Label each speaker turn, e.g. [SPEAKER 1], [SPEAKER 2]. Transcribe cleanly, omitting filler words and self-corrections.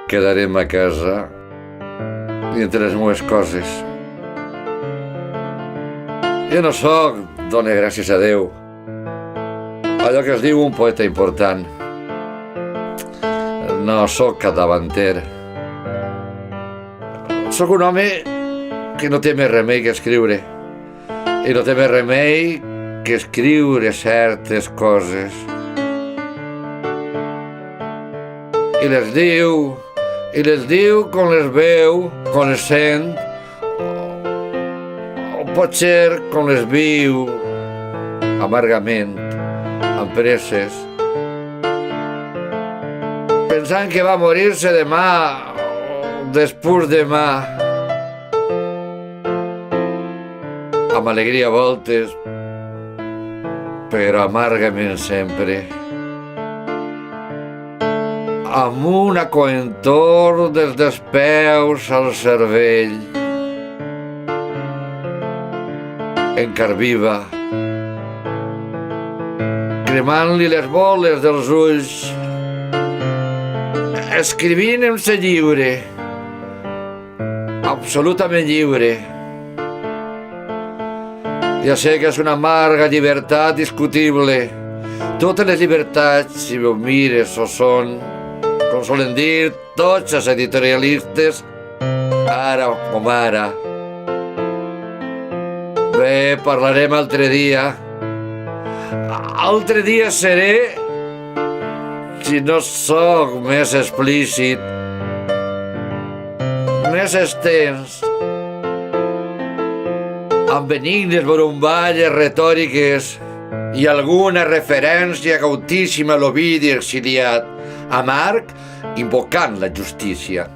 [SPEAKER 1] quedarem a casa i entre les meves coses. Jo no sóc, done gràcies a Déu, allò que es diu un poeta important. No sóc capdavanter. Sóc un home que no té més remei que escriure. I no té més remei que escriure certes coses. I les diu com les veu, com les sent, o potser com les viu, amargament, amb presses, pensant que va morir-se demà o després demà, amb alegria a voltes, però amargament sempre, amb una coentor dels peus al cervell, encara viva, cremant-li les boles dels ulls, escrivint-se lliure, absolutament lliure. Ja sé que és una amarga llibertat discutible. Totes les llibertats, si ho mires, ho són, com solen dir tots els editorialistes, ara com ara. Bé, parlarem altre dia. Altre dia seré, si no sóc més explícit, més extens, amb benignes borumballes retòriques i alguna referència cautíssima a l'Ovidi exiliat, a Marc invocant la justícia.